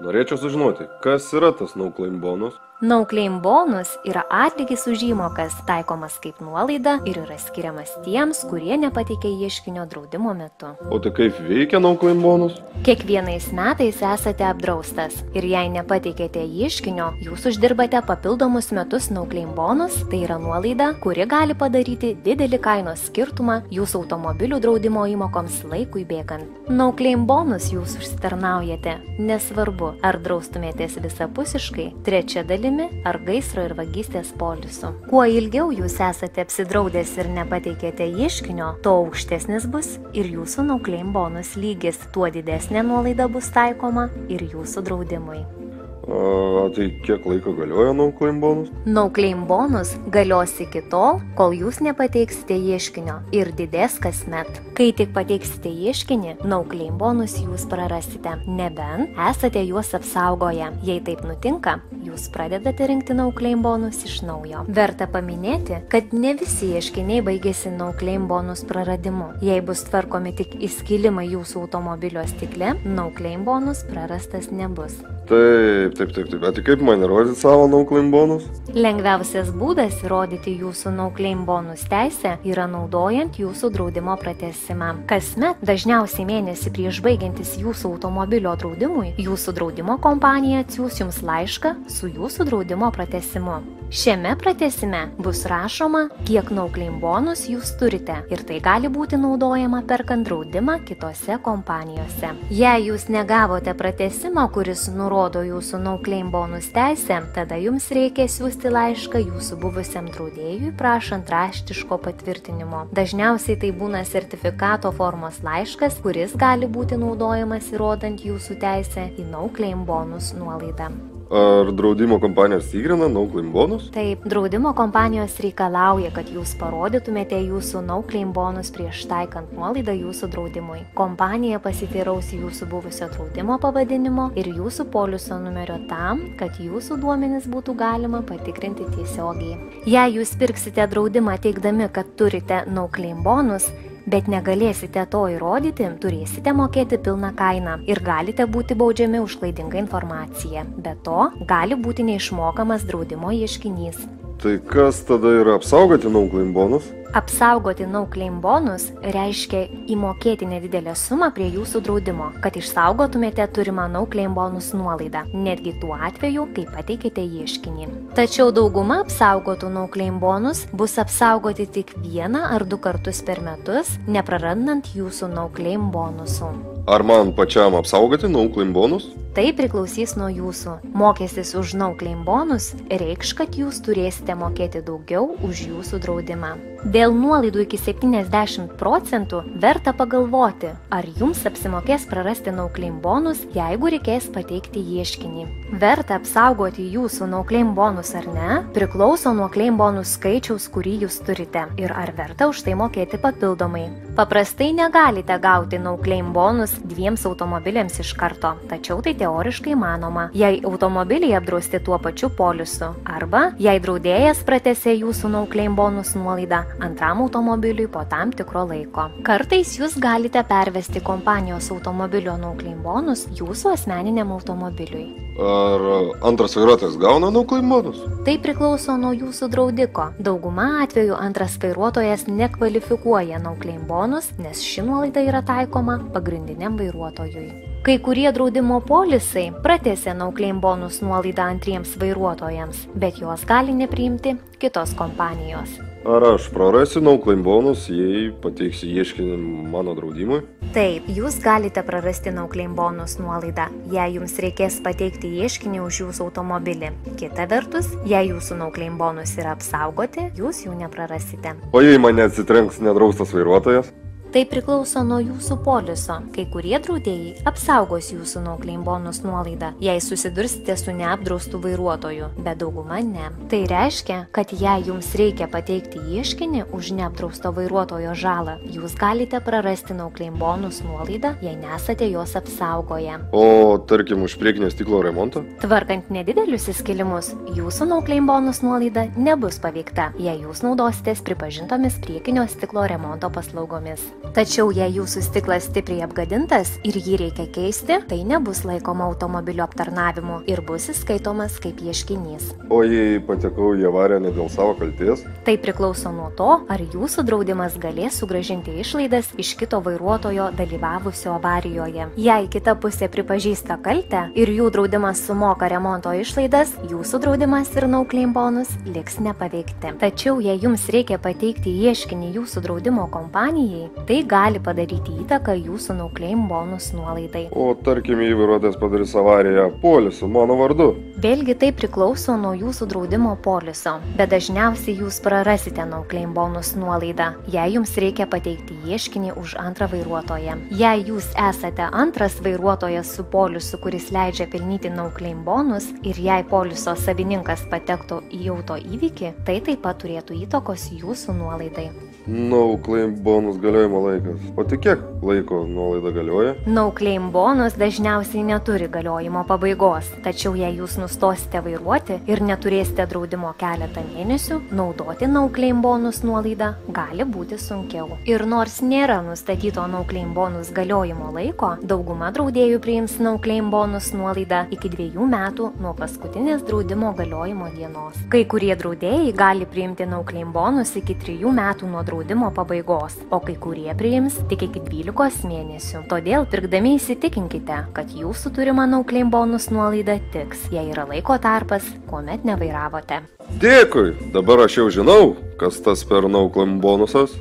Norėčiau sužinoti, kas yra tas no claim bonus? No claim bonus yra atlygis už įmokas, taikomas kaip nuolaida ir yra skiriamas tiems, kurie nepateikė ieškinio draudimo metu. O tai kaip veikia no claim bonus? Kiekvienais metais esate apdraustas ir jei nepateikėte ieškinio, jūs uždirbate papildomus metus no claim bonus, tai yra nuolaida, kuri gali padaryti didelį kainos skirtumą jūsų automobilių draudimo įmokoms laikui bėgant. No claim bonus jūs užsitarnaujate, nesvarbu, ar draustumėtės visapusiškai, trečia dalimi ar gaisro ir vagystės polisu. Kuo ilgiau jūs esate apsidraudęs ir nepateikėte ieškinio, tuo aukštesnis bus ir jūsų no claim bonus lygis, tuo didesnė nuolaida bus taikoma ir jūsų draudimui. Tai kiek laiko galioja no claim bonus? No claim bonus galios iki tol, kol jūs nepateiksite ieškinio ir didės kasmet. Kai tik pateiksite ieškinį, no claim bonus jūs prarasite, nebent esate juos apsaugoję. Jei taip nutinka, jūs pradedate rinkti no claim bonus iš naujo. Verta paminėti, kad ne visi ieškiniai baigėsi no claim bonus praradimu. Jei bus tvarkomi tik įskilimai jūsų automobilio stikle, no claim bonus prarastas nebus. Taip. Bet tai kaip man įrodyti savo no claim bonus? Lengviausias būdas įrodyti jūsų no claim bonus teisę yra naudojant jūsų draudimo pratęsimą. Kasmet, dažniausiai mėnesį prieš baigiantis jūsų automobilio draudimui, jūsų draudimo kompanija atsiųs jums laišką su jūsų draudimo pratęsimu. Šiame pratęsime bus rašoma, kiek no claim bonus jūs turite ir tai gali būti naudojama perkant draudimą kitose kompanijose. Jei jūs negavote pratęsimo, kuris nurodo jūsų no claim bonus teisę, tada jums reikia siųsti laišką jūsų buvusiam draudėjui prašant raštiško patvirtinimo. Dažniausiai tai būna sertifikato formos laiškas, kuris gali būti naudojamas įrodant jūsų teisę į no claim bonus nuolaidą. Ar draudimo kompanijos tikrina no claim bonus? Taip, draudimo kompanijos reikalauja, kad jūs parodytumėte jūsų no claim bonus prieš taikant nuolaidą jūsų draudimui. Kompanija pasiteiraus jūsų buvusio draudimo pavadinimo ir jūsų poliso numerio tam, kad jūsų duomenis būtų galima patikrinti tiesiogiai. Jei jūs pirksite draudimą teigdami, kad turite no claim bonus, bet negalėsite to įrodyti, turėsite mokėti pilną kainą ir galite būti baudžiami už klaidingą informaciją. Be to, gali būti neišmokamas draudimo ieškinys. Tai kas tada yra apsaugoti no claim bonus? Apsaugoti no claim bonus reiškia įmokėti nedidelę sumą prie jūsų draudimo, kad išsaugotumėte turimą no claim bonus nuolaidą, netgi tuo atveju, kai pateikėte ieškinį. Tačiau dauguma apsaugotų no claim bonus bus apsaugoti tik 1 ar 2 kartus per metus, neprarandant jūsų no claim bonusų. Ar man pačiam apsaugoti no claim bonus? Tai priklausys nuo jūsų. Mokestis už no claim bonus reikš, kad jūs turėsite mokėti daugiau už jūsų draudimą. Dėl nuolaidų iki 70% verta pagalvoti, ar jums apsimokės prarasti no claim bonus, jeigu reikės pateikti ieškinį. Verta apsaugoti jūsų no claim bonus ar ne, priklauso nuo claim bonus skaičiaus, kurį jūs turite ir ar verta už tai mokėti papildomai. Paprastai negalite gauti no claim bonus 2 automobiliams iš karto, tačiau tai teoriškai manoma, jei automobiliai apdrausti tuo pačiu polisu arba jei draudėjas pratęsė jūsų no claim bonus nuolaidą antram automobiliui po tam tikro laiko. Kartais jūs galite pervesti kompanijos automobilio no claim bonus jūsų asmeniniam automobiliui. Ar antras vairuotojas gauna no claim bonus? Tai priklauso nuo jūsų draudiko. Dauguma atveju antras vairuotojas nekvalifikuoja no claim bonus, nes ši nuolaida yra taikoma pagrindiniam vairuotojui. Kai kurie draudimo polisai pratęsė no claim bonus nuolaidą antriems vairuotojams, bet juos gali nepriimti kitos kompanijos. Ar aš prarasiu no claim bonus, jei pateiksiu ieškinį mano draudimui? Taip, jūs galite prarasti no claim bonus nuolaidą, jei jums reikės pateikti ieškinį už jūsų automobilį. Kita vertus, jei jūsų no claim bonus yra apsaugoti, jūs jų neprarasite. O jei mane atsitrenks nedraustas vairuotojas? Tai priklauso nuo jūsų poliso. Kai kurie draudėjai apsaugos jūsų no claim bonus nuolaidą, jei susidursite su neapdraustu vairuotoju, bet dauguma ne. Tai reiškia, kad jei jums reikia pateikti ieškinį už neapdrausto vairuotojo žalą, jūs galite prarasti no claim bonus nuolaidą, jei nesate jos apsaugoję. O tarkim už priekinio stiklo remontą? Tvarkant nedidelius įskilimus, jūsų no claim bonus nuolaida nebus paveikta, jei jūs naudositės pripažintomis priekinio stiklo remonto paslaugomis. Tačiau jei jūsų stiklas stipriai apgadintas ir jį reikia keisti, tai nebus laikoma automobilio aptarnavimu ir bus įskaitomas kaip ieškinys. O jei patekau į avariją ne dėl savo kalties? Tai priklauso nuo to, ar jūsų draudimas galės sugrąžinti išlaidas iš kito vairuotojo dalyvavusio avarijoje. Jei kita pusė pripažįsta kaltę ir jų draudimas sumoka remonto išlaidas, jūsų draudimas ir no claim bonus liks nepaveikti. Tačiau jei jums reikia pateikti ieškinį jūsų draudimo kompanijai, tai gali padaryti įtaką jūsų no claim bonus nuolaidai. O tarkim, jei vairuotojas padarys avariją polisu mano vardu? Vėlgi tai priklauso nuo jūsų draudimo poliso, bet dažniausiai jūs prarasite no claim bonus nuolaidą, jei jums reikia pateikti ieškinį už antrą vairuotoją. Jei jūs esate antras vairuotojas su polisu, kuris leidžia pelnyti no claim bonus ir jei poliso savininkas patektų į autoįvykį, tai taip pat turėtų įtakos jūsų nuolaidai. No claim bonus galiojimo laikas. O tik kiek laiko nuolaida galioja? No claim bonus dažniausiai neturi galiojimo pabaigos, tačiau jei jūs nustosite vairuoti ir neturėsite draudimo keletą mėnesių, naudoti no claim bonus nuolaidą gali būti sunkiau. Ir nors nėra nustatyto no claim bonus galiojimo laiko, dauguma draudėjų priims no claim bonus nuolaidą iki 2 metų nuo paskutinės draudimo galiojimo dienos. Kai kurie draudėjai gali priimti no claim bonus iki 3 metų nuo draudimo pabaigos, o kai kurie priims tik iki 12 mėnesių. Todėl pirkdami įsitikinkite, kad jūsų turima no claim bonus nuolaida tiks, jei yra laiko tarpas, kuomet nevairavote. Dėkui, dabar aš jau žinau, kas tas per no claim bonusas.